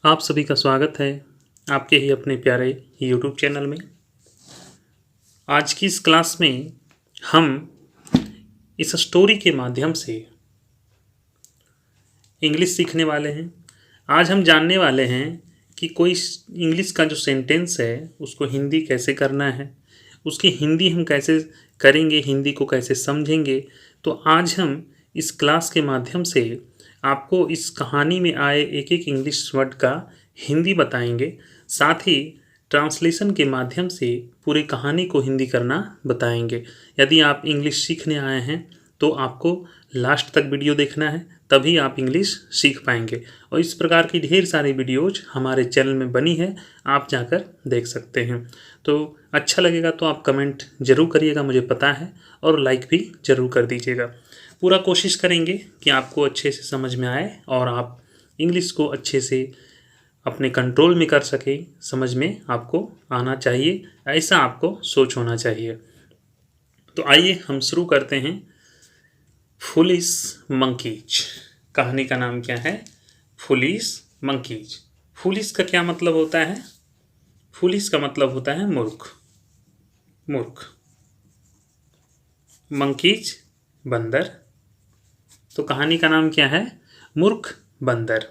आप सभी का स्वागत है आपके ही अपने प्यारे YouTube चैनल में। आज की इस क्लास में हम इस स्टोरी के माध्यम से इंग्लिश सीखने वाले हैं। आज हम जानने वाले हैं कि कोई इंग्लिश का जो सेंटेंस है उसको हिंदी कैसे करना है, उसकी हिंदी हम कैसे करेंगे, हिंदी को कैसे समझेंगे। तो आज हम इस क्लास के माध्यम से आपको इस कहानी में आए एक एक इंग्लिश वर्ड का हिंदी बताएंगे, साथ ही ट्रांसलेशन के माध्यम से पूरी कहानी को हिंदी करना बताएंगे। यदि आप इंग्लिश सीखने आए हैं तो आपको लास्ट तक वीडियो देखना है, तभी आप इंग्लिश सीख पाएंगे। और इस प्रकार की ढेर सारी वीडियोज हमारे चैनल में बनी है, आप जाकर देख सकते हैं। तो अच्छा लगेगा तो आप कमेंट ज़रूर करिएगा, मुझे पता है, और लाइक भी ज़रूर कर दीजिएगा। पूरा कोशिश करेंगे कि आपको अच्छे से समझ में आए और आप इंग्लिश को अच्छे से अपने कंट्रोल में कर सकें। समझ में आपको आना चाहिए, ऐसा आपको सोच होना चाहिए। तो आइए हम शुरू करते हैं। फुलिश मंकीज, कहानी का नाम क्या है? Foolish monkeys. फुलिश का क्या मतलब होता है? फुलिश का मतलब होता है मूर्ख, मूर्ख। मंकीज बंदर, तो कहानी का नाम क्या है? मूर्ख बंदर।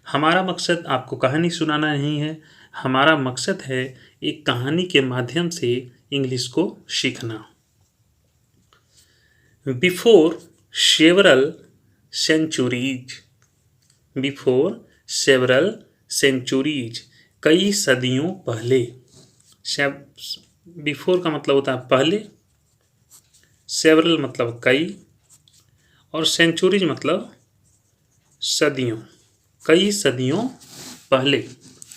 हमारा मकसद आपको कहानी सुनाना नहीं है, हमारा मकसद है एक कहानी के माध्यम से इंग्लिश को सीखना। Before several centuries, before several centuries, कई सदियों पहले। बिफोर का मतलब होता है पहले, सेवरल मतलब कई, और सेंचुरीज मतलब सदियों, कई सदियों पहले।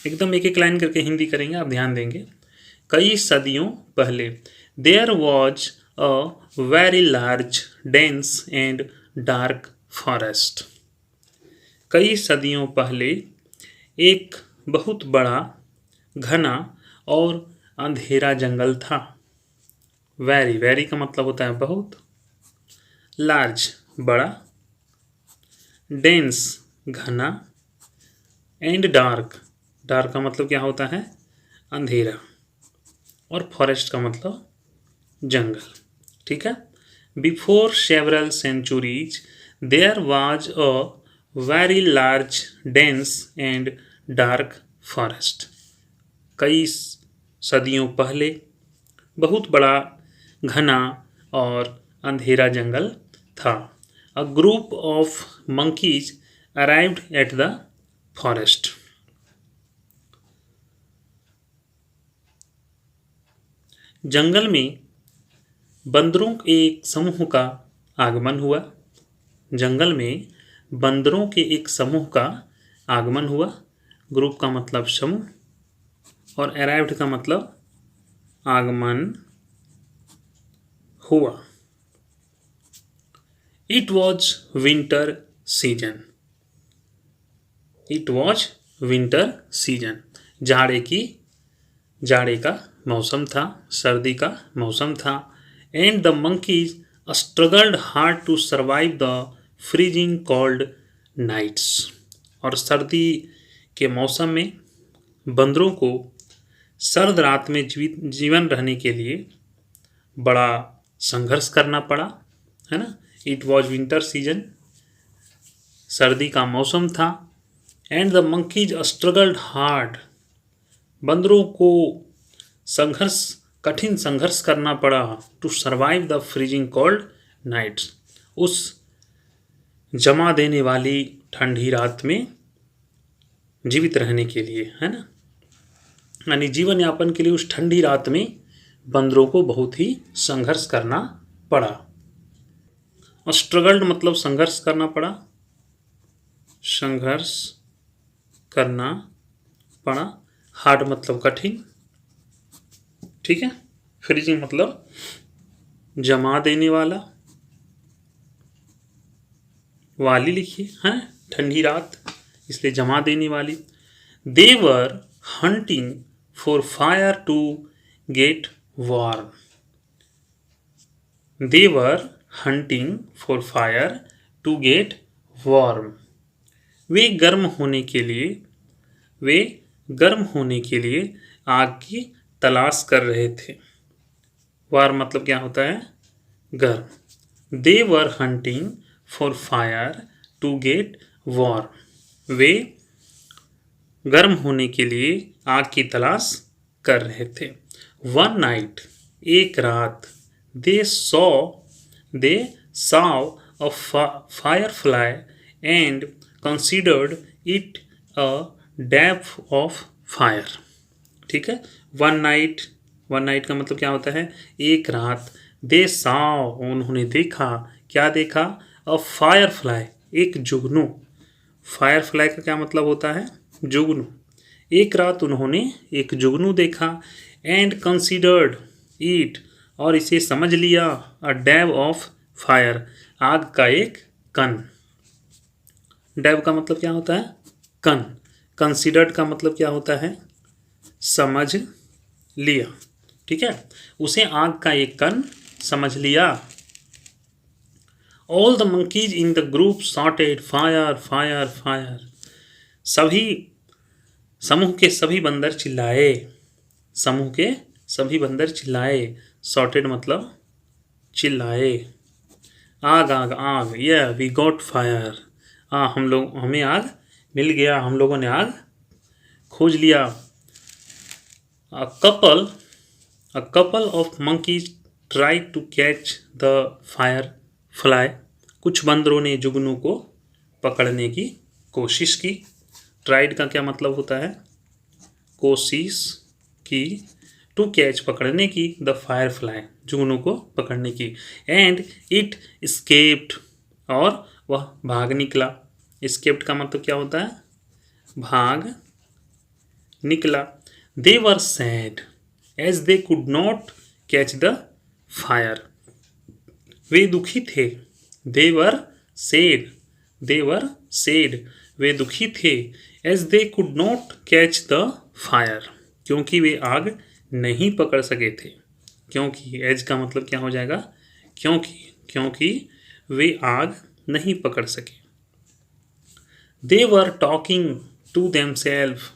एकदम एक एक लाइन करके हिंदी करेंगे, आप ध्यान देंगे। कई सदियों पहले। There was a very large dense and dark forest. कई सदियों पहले एक बहुत बड़ा, घना और अंधेरा जंगल था। वेरी, वेरी का मतलब होता है बहुत, लार्ज बड़ा, डेंस घना, एंड डार्क, डार्क का मतलब क्या होता है? अंधेरा, और फॉरेस्ट का मतलब जंगल। ठीक है। Before several centuries there was a very large dense and dark forest. कई सदियों पहले बहुत बड़ा, घना और अंधेरा जंगल था। A group of monkeys arrived at the forest. जंगल में बंदरों के एक समूह का आगमन हुआ। जंगल में बंदरों के एक समूह का आगमन हुआ। ग्रुप का मतलब समूह, और अराइव्ड का मतलब आगमन हुआ। It was winter season, it was winter season, जाड़े का मौसम था, सर्दी का मौसम था। And the monkeys struggled hard to survive the freezing cold nights. और सर्दी के मौसम में बंदरों को सर्द रात में जीवन रहने के लिए बड़ा संघर्ष करना पड़ा, है ना। इट वॉज विंटर सीजन, सर्दी का मौसम था। And the monkeys struggled hard, बंदरों को संघर्ष, कठिन संघर्ष करना पड़ा, to survive the freezing cold nights, उस जमा देने वाली ठंडी रात में जीवित रहने के लिए, है ना। यानी जीवन यापन के लिए उस ठंडी रात में बंदरों को बहुत ही संघर्ष करना पड़ा। और स्ट्रगल्ड मतलब संघर्ष करना पड़ा, संघर्ष करना पड़ा। हार्ड मतलब कठिन, ठीक है। फ्रीजिंग मतलब जमा देने वाला, वाली लिखिए, हैं, ठंडी रात इसलिए जमा देने वाली। They were hunting for fire to get warm, they were hunting for fire to get warm, वे गर्म होने के लिए वे गर्म होने के लिए आग की तलाश कर रहे थे। वार मतलब क्या होता है? गर्म। They were hunting for fire to get warm. वे गर्म होने के लिए आग की तलाश कर रहे थे। वन नाइट, एक रात, दे saw a firefly and considered it a dab of fire। ठीक है। वन नाइट का मतलब क्या होता है? एक रात। दे saw, उन्होंने देखा। क्या देखा? अ फायरफ्लाई, एक जुगनू। फायरफ्लाई का क्या मतलब होता है? जुगनू। एक रात उन्होंने एक जुगनू देखा। एंड कंसिडर्ड इट, और इसे समझ लिया। अ डैब ऑफ फायर, आग का एक कण। डैब का मतलब क्या होता है? कण। कंसिडर्ड का मतलब क्या होता है? समझ लिया। ठीक है। उसे आग का एक कण समझ लिया। All the monkeys in the group shotted fire fire fire. सभी समूह के सभी बंदर चिल्लाए। समूह के सभी बंदर चिल्लाए। शॉटेड मतलब चिल्लाए। आग आग आग, या वी गॉट फायर। हमें आग मिल गया, हम लोगों ने आग खोज लिया। A couple of monkeys try to catch the firefly. कुछ बंदरों ने जुगनू को पकड़ने की कोशिश की। ट्राइड का क्या मतलब होता है? कोशिश की। टू कैच, पकड़ने की। द फायर फ्लाई, जुगनू को पकड़ने की। एंड इट स्केप्ड, और वह भाग निकला। स्केप्ड का मतलब क्या होता है? भाग निकला। They were sad as they could not catch the fire. वे दुखी थे। दे वर सेड, वे दुखी थे। As they could not catch the fire, क्योंकि वे आग नहीं पकड़ सके थे। क्योंकि, एज का मतलब क्या हो जाएगा? क्योंकि वे आग नहीं पकड़ सके। They were talking to themselves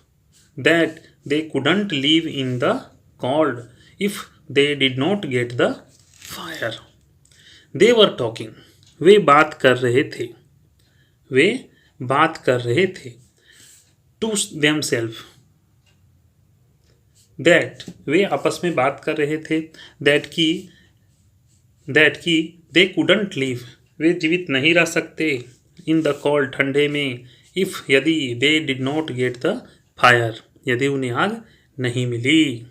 that they couldn't live in the cold if they did not get the fire। They were talking, वे बात कर रहे थे। To themselves, that, वे आपस में बात कर रहे थे। that की they couldn't live, वे जीवित नहीं रह सकते। in the cold, ठंडे में। if, यदि they did not get the fire, यदि उन्हें आग नहीं मिली।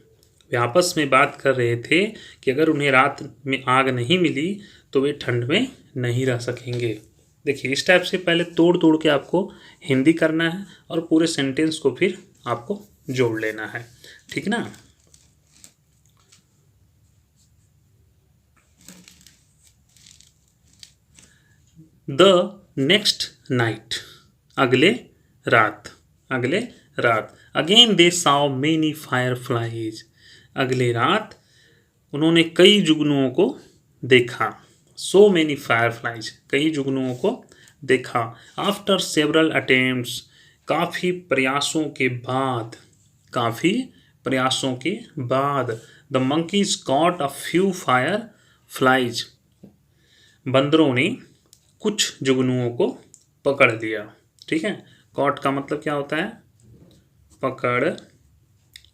वे आपस में बात कर रहे थे कि अगर उन्हें रात में आग नहीं मिली तो वे ठंड में नहीं रह सकेंगे। देखिए, इस टाइप से पहले तोड़ तोड़ के आपको हिंदी करना है और पूरे सेंटेंस को फिर आपको जोड़ लेना है। ठीक ना? द नेक्स्ट नाइट, अगले रात। Again they saw many fireflies, अगले रात उन्होंने कई जुगनुओं को देखा। so many fireflies, कई जुगनुओं को देखा। आफ्टर सेवरल अटेम्प्ट्स, काफ़ी प्रयासों के बाद। The monkeys caught a few fireflies, बंदरों ने कुछ जुगनुओं को पकड़ लिया। ठीक है। कॉट का मतलब क्या होता है? पकड़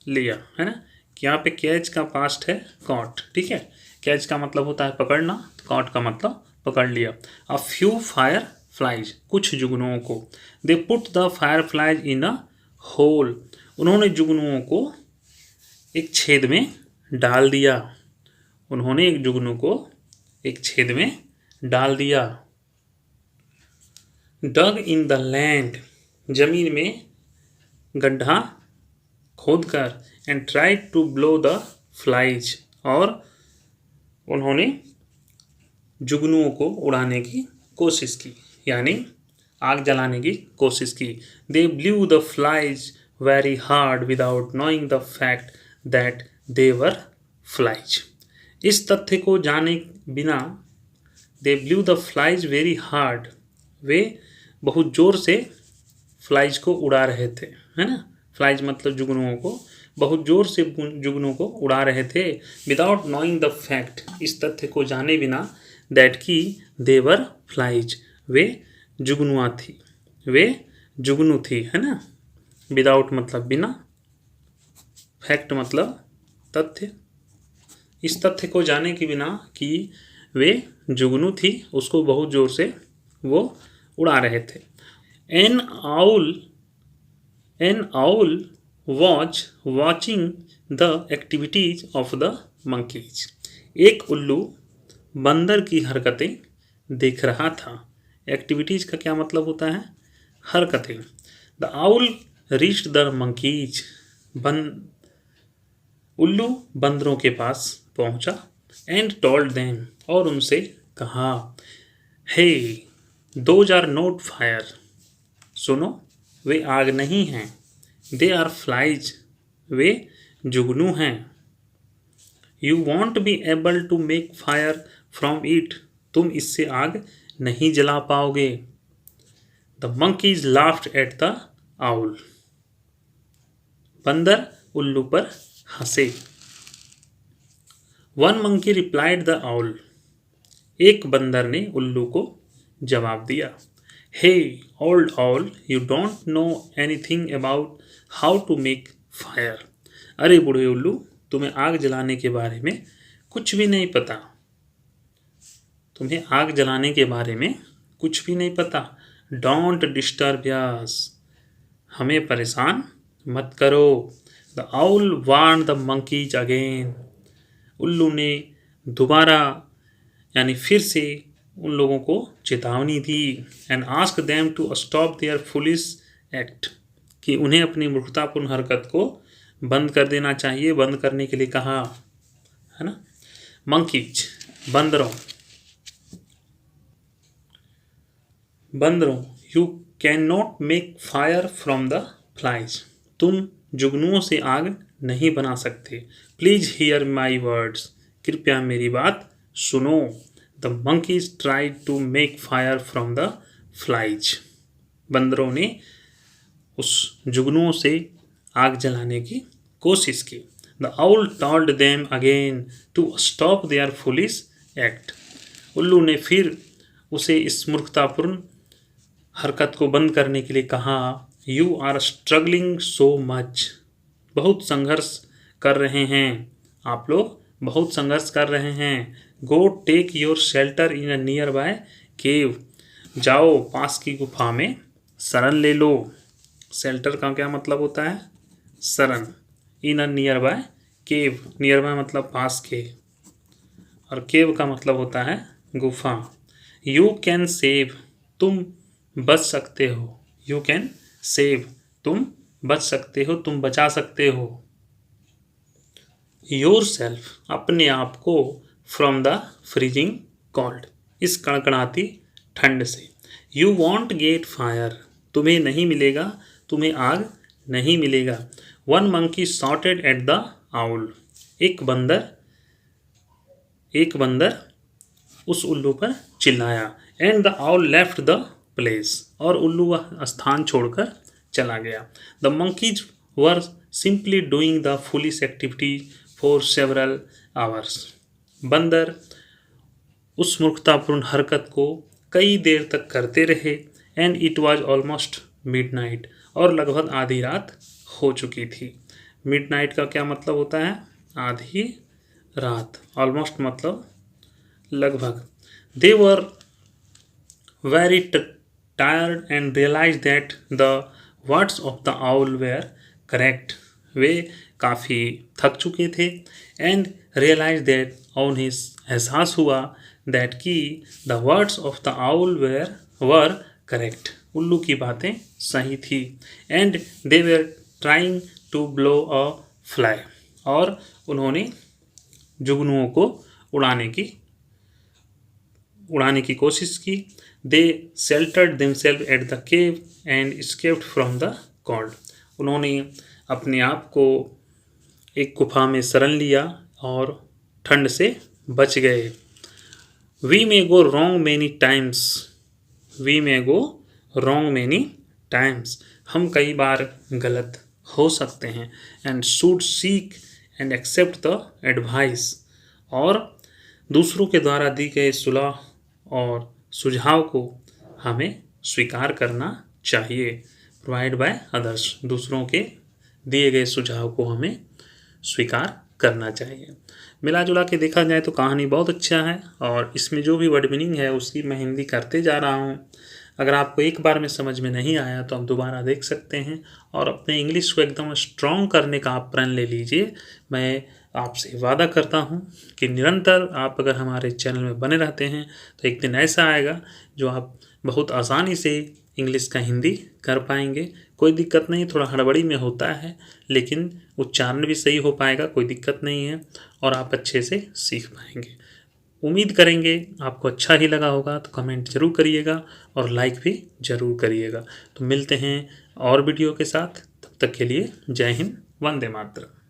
लिया, है ना? यहाँ पे कैच का पास्ट है कॉट। ठीक है। कैच का मतलब होता है पकड़ना, कॉट का मतलब पकड़ लिया। अ फ्यू फायर फ्लाइज, कुछ जुगनुओं को। They put the fireflies in a hole, उन्होंने जुगनुओं को एक छेद में डाल दिया। उन्होंने एक जुगनू को एक छेद में डाल दिया। डग इन द लैंड, जमीन में गड्ढा खोदकर। And try to blow the flies, और उन्होंने जुगनुओं को उड़ाने की कोशिश की, यानी आग जलाने की कोशिश की। They blew the flies very hard without knowing the fact that they were flies. इस तथ्य को जाने बिना they blew the flies very hard, वे बहुत जोर से फ्लाइज को उड़ा रहे थे, है ना? फ्लाइज मतलब जुगनुओं को, बहुत जोर से जुगनू को उड़ा रहे थे। विदाउट नोइंग द फैक्ट, इस तथ्य को जाने बिना, दैट की देवर फ्लाइज, वे जुगनुआ थी, वे जुगनू थी, है ना। विदाउट मतलब बिना, फैक्ट मतलब तथ्य, इस तथ्य को जाने के बिना कि वे जुगनू थी, उसको बहुत जोर से वो उड़ा रहे थे। N owl watch watching the activities of the monkeys, एक उल्लू बंदर की हरकतें देख रहा था। एक्टिविटीज का क्या मतलब होता है? हरकतें। The owl reached the monkeys, उल्लू बंदरों के पास पहुंचा। एंड टोल्ड देम, और उनसे कहा, हे दोज आर नॉट फायर, सुनो वे आग नहीं हैं। दे आर फ्लाइज, वे जुगनू हैं। You won't be able to make fire from it, तुम इससे आग नहीं जला पाओगे। The monkeys laughed at the owl, बंदर उल्लू पर हंसे। One monkey replied the owl, एक बंदर ने उल्लू को जवाब दिया। Hey old owl, you don't know anything about how to make fire, अरे बूढ़े उल्लू, तुम्हें आग जलाने के बारे में कुछ भी नहीं पता, तुम्हें आग जलाने के बारे में कुछ भी नहीं पता। डोंट डिस्टर्ब अस, हमें परेशान मत करो। The owl warn the monkeys again, उल्लू ने दोबारा यानी फिर से उन लोगों को चेतावनी दी। And ask them to stop their foolish act, कि उन्हें अपनी मूर्खतापूर्ण हरकत को बंद कर देना चाहिए, बंद करने के लिए कहा, है ना। मंकीज, बंदरों, you can not make fire from the flies, तुम जुगनुओं से आग नहीं बना सकते। प्लीज हियर माई वर्ड्स, कृपया मेरी बात सुनो। The monkeys tried to make fire from the flies, बंदरों ने उस जुगनुओं से आग जलाने की कोशिश की। The owl told them again to stop their foolish act, उल्लू ने फिर उसे इस मूर्खतापूर्ण हरकत को बंद करने के लिए कहा। You are struggling so much, बहुत संघर्ष कर रहे हैं, आप लोग बहुत संघर्ष कर रहे हैं। Go take your shelter in a nearby cave, जाओ पास की गुफा में शरण ले लो। शेल्टर का क्या मतलब होता है? शरण। In a nearby cave, nearby मतलब पास के, और केव का मतलब होता है गुफा। यू कैन सेव, तुम बच सकते हो। यू कैन सेव, तुम बच सकते हो, तुम बचा सकते हो। योर सेल्फ, अपने आप को, फ्रॉम द फ्रीजिंग कोल्ड, इस कड़कड़ाती ठंड से। यू वॉन्ट गेट फायर, तुम्हें नहीं मिलेगा, तुम्हें आग नहीं मिलेगा। One monkey shotted eight the owl, एक बंदर उस उल्लू पर चिल्लाया। And the owl left the place, और उल्लू वह स्थान छोड़कर चला गया। The monkeys were simply doing the foolish activity for several hours, बंदर उस मूर्खतापूर्ण हरकत को कई देर तक करते रहे। And it was almost midnight, और लगभग आधी रात हो चुकी थी। मिडनाइट का क्या मतलब होता है? आधी रात। ऑलमोस्ट मतलब लगभग। They were very tired and realize that the words of the owl were correct, वे काफ़ी थक चुके थे। एंड रियलाइज दैट, और उन्हें एहसास हुआ दैट की the words of the owl were correct, उल्लू की बातें सही थी। And they were trying to blow a fly, और उन्होंने जुगनुओं को उड़ाने की कोशिश की। They sheltered themselves at the cave and escaped from the cold, उन्होंने अपने आप को एक गुफा में शरण लिया और ठंड से बच गए। We may go wrong many times, we may go wrong many times, हम कई बार गलत हो सकते हैं। And should seek and accept the advice, और दूसरों के द्वारा दी गए सलाह और सुझाव को हमें स्वीकार करना चाहिए। प्रोवाइड बाय अदर्स, दूसरों के दिए गए सुझाव को हमें स्वीकार करना चाहिए। मिला जुला के देखा जाए तो कहानी बहुत अच्छा है, और इसमें जो भी वर्ड मीनिंग है उसकी मैं हिंदी करते जा रहा हूँ। अगर आपको एक बार में समझ में नहीं आया तो आप दोबारा देख सकते हैं, और अपने इंग्लिश को एकदम स्ट्रॉन्ग करने का आप प्रण ले लीजिए। मैं आपसे वादा करता हूँ कि निरंतर आप अगर हमारे चैनल में बने रहते हैं तो एक दिन ऐसा आएगा जो आप बहुत आसानी से इंग्लिश का हिंदी कर पाएंगे। कोई दिक्कत नहीं, थोड़ा हड़बड़ी में होता है, लेकिन उच्चारण भी सही हो पाएगा, कोई दिक्कत नहीं है, और आप अच्छे से सीख पाएंगे। उम्मीद करेंगे आपको अच्छा ही लगा होगा, तो कमेंट ज़रूर करिएगा और लाइक भी ज़रूर करिएगा। तो मिलते हैं और वीडियो के साथ, तब तक के लिए जय हिंद, वंदे मातरम।